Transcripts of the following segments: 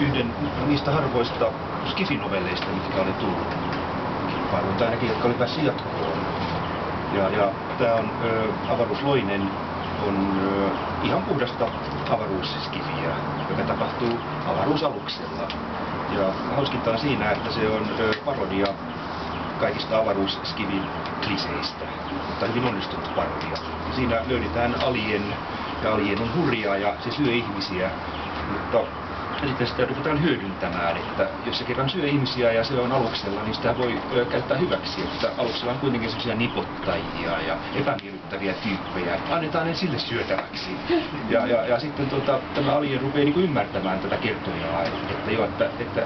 yhden niistä harvoista skifinovelleista, mitkä oli tullut kilpailuun, tai ainakin jotka oli päässyt jatkoon. Ja tämä on avaruusloinen on ihan puhdasta avaruusskifiä, joka tapahtuu avaruusaluksella. Ja hauskinta on siinä, että se on parodia kaikista avaruusskivin kliseistä, mutta hyvin onnistunut parodia. Siinä löydetään alien, ja alien on hurjaa ja se syö ihmisiä, mutta sitten sitä ruvetaan hyödyntämään, että jos se kerran syö ihmisiä ja se on aluksella, niin sitä voi käyttää hyväksi. Että aluksella on kuitenkin sellaisia nipottajia ja epämiellyttäviä tyyppejä. Annetaan ne sille syötäväksi. Ja sitten tämä alien rupeaa niin ymmärtämään tätä kertojaa. Että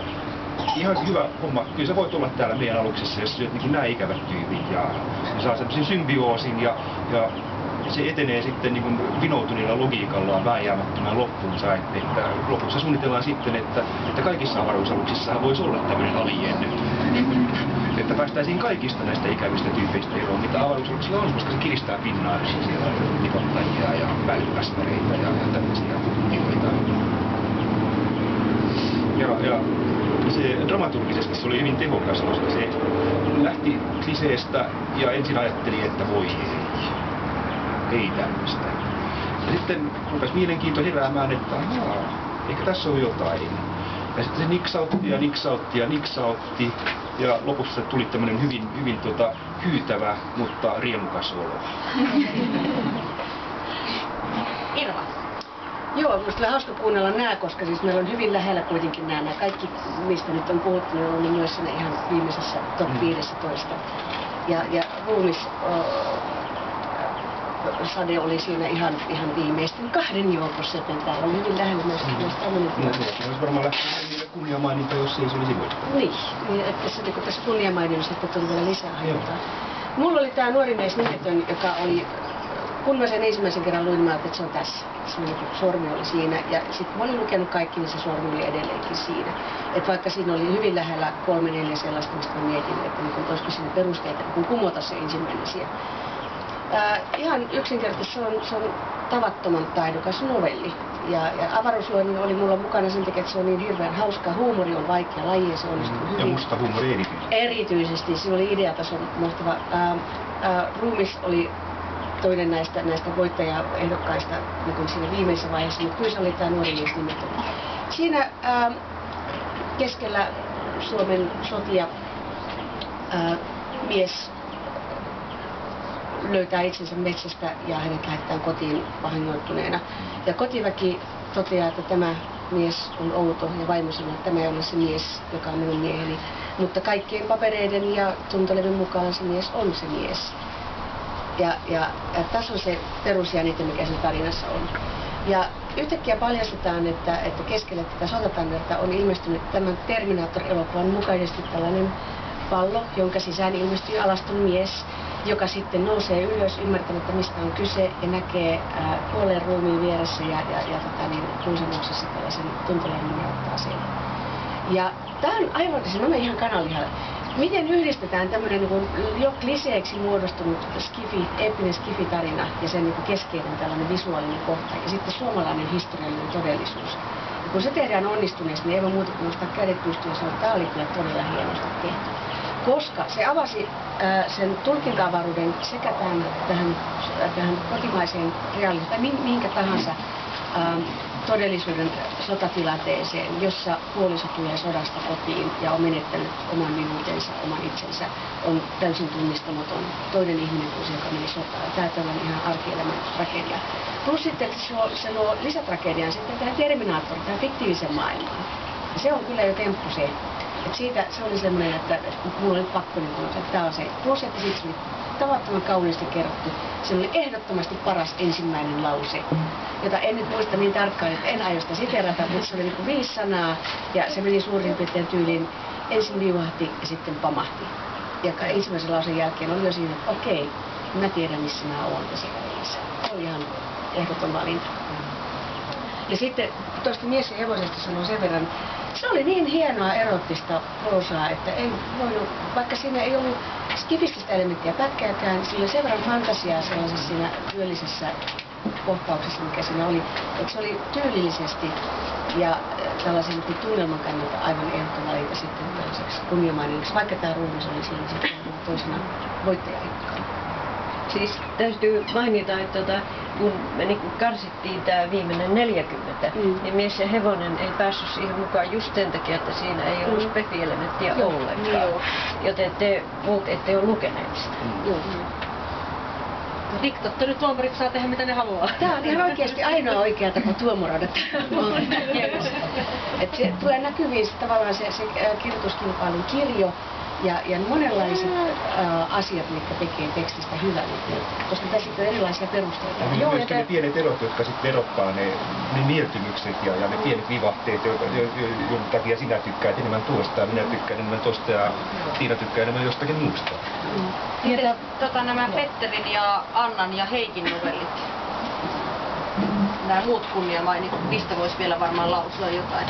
ihan hyvä homma. Kyllä sä voit olla täällä meidän aluksessa, jos syöt nämä ikävät tyypit. Ja saa semmoisen symbioosin ja se etenee sitten niin kuin vinoutuneella logiikallaan vääjäämättömään loppuunsa, että lopussa suunnitellaan sitten, että kaikissa avaruusaluksissa voisi olla tämmöinen alien, että päästäisiin kaikista näistä ikävistä tyypeistä eroon, mitä avaruusaluksilla on, koska se kiristää pinnaa, jos siellä on nipottajia ja välikäspäreitä ja tämmöisiä ilmoita. Ja se dramaturgisesti se oli hyvin tehokas, koska se lähti kliseestä ja ensin ajatteli, että voi ei tämmöistä. Ja sitten rupesi mielenkiinto heräämään, että ehkä tässä on jotain. Ja sitten se niksautti ja lopussa tuli tämmöinen hyvin hyytävä, mutta riemukas olo. Irva. Joo, minusta oli hauska kuunnella nää, koska siis meillä on hyvin lähellä kuitenkin nämä kaikki, mistä nyt on puhuttu, ne on myös siinä ihan viimeisessä top 15. Ja ruumis Sade oli siinä ihan viimeisten kahden joukossa, joten täällä on hyvin lähellä myös tämmöinen tilanne. Se olisi varmaan lähtenyt niille kunniamaininta, jos ei se olisi voittanut. Niin, että se, kun tässä kunniamaininnossa tuli vielä lisää hajotaa. Mulla oli tää nuori mies nimetön, joka oli, kun mä sen ensimmäisen kerran luin, mä että se on tässä. Se sormi oli siinä, ja sitten mä olin lukenut kaikki, niin se sormi oli edelleenkin siinä. Että vaikka siinä oli hyvin lähellä 3-4 sellaista, mistä mä mietin, että niin olisiko siinä perusteita, kun kumota se ensimmäinen siellä. Ihan yksinkertaisesti se on tavattoman taidokas novelli. Ja avaruusluonnin oli mulla mukana sen takia, että se on niin hirveän hauska. Huumori on vaikea laji ja se onnistuu hyvin. Ja musta huumori erityisesti. Erityisesti. Se oli ideatason mahtava. Ruumis oli toinen näistä voittajaehdokkaista niin siinä viimeisessä vaiheessa, mutta kyllä se oli tämä nuori mies nimetön. Siinä keskellä Suomen sotia mies löytää itsensä metsästä ja hänet lähetetään kotiin vahingoittuneena. Ja kotiväki toteaa, että tämä mies on outo ja vaimo sanoo, että tämä ei ole se mies, joka on minun mieheni. Mutta kaikkien papereiden ja tuntelevin mukaan se mies on se mies. Ja tässä on se perusjännite, mikä siinä tarinassa on. Ja yhtäkkiä paljastetaan, että keskellä tätä sotatannerta on ilmestynyt tämän Terminator-elokuvan mukaisesti tällainen pallo, jonka sisään ilmestyy alaston mies, joka sitten nousee ylös ymmärtämättä mistä on kyse ja näkee kuolleen ruumiin vieressä ja kuusennoksessa tällaisen tuntelevan ja ottaa sen. Ja tämä on aivan, se menee ihan kananlihalle. Miten yhdistetään tämmöinen niin jo kliseeksi muodostunut eeppinen skifi-tarina ja sen niin keskeinen tällainen visuaalinen kohta ja sitten suomalainen historiallinen todellisuus. Ja kun se tehdään onnistuneesti, niin ei voi muuta kuin nostaa kädet pystyyn ja sanoa, että tämä oli kyllä todella hienosti tehty. Koska se avasi sen tulkinta-avaruuden sekä tähän kotimaiseen reaalisuuteen tai minkä tahansa todellisuuden sotatilanteeseen, jossa puoliso tulee sodasta kotiin ja on menettänyt oman minuutensa, oman itsensä, on täysin tunnistamaton toinen ihminen kuin se, joka meni sotaan. Tämä on ihan arkielämän tragedia. Plus sitten, että se luo lisätragedian sitten tähän Terminaattoriin, tähän fiktiiviseen maailmaan. Ja se on kyllä jo temppu se. Siitä se oli semmoinen, että mulla oli pakko niin sanoa, että tämä on se. Plus, että siitä oli tavattoman kauniisti kerrottu. Se oli ehdottomasti paras ensimmäinen lause, jota en nyt muista niin tarkkaan, että en aio sitä siterata, mutta se oli niin kuin 5 sanaa ja se meni suurin piirtein tyyliin. Ensin viuhahti ja sitten pamahti. Ja ensimmäisen lauseen jälkeen oli jo siinä, että okei, mä tiedän missä mä oon tässä välissä. Se oli ihan ehdoton valinta. Ja sitten tuosta mies ja hevosesta sanoi sen verran, se oli niin hienoa erottista proosaa, että ei voinut, vaikka siinä ei ollut skifististä elementtiä pätkääkään, sillä oli sen verran fantasiaa sellaisessa siinä yöllisessä kohtauksessa, mikä siinä oli, että se oli tyylillisesti ja tällaisen tunnelman kannalta aivan ehdoton valinta sitten tällaiseksi kunniamaineksi, vaikka tämä ruumis oli siinä sitten toisena voittajaehdokkaana. Siis täytyy mainita, että kun me niin karsittiin tämä viimeinen 40, niin Mies ja hevonen ei päässyt siihen mukaan just sen takia, että siinä ei ollut spefi-elementtiä ollenkaan. Joten te muut ette ole lukeneet sitä. Diktaattori-tuomarit saa tehdä mitä ne haluaa. Tämä on ihan oikeasti ainoa oikea tapa tuomaroida. Että se tulee näkyviin tavallaan se kirjoituskilpailun kirjo ja monenlaiset asiat, mitkä tekee tekstistä hyvän, koska tässä on erilaisia perusteita. Ja myöskin ne pienet erot, jotka sitten erottaa ne mieltymykset ja ne pienet vivahteet, joiden takia sinä tykkäät enemmän tuosta ja minä tykkään enemmän tuosta ja Tiina tykkää enemmän jostakin muusta. Miten nämä Petterin ja Annan ja Heikin novellit? Nämä muut kunniamainit, mistä voisi vielä varmaan lausua jotain?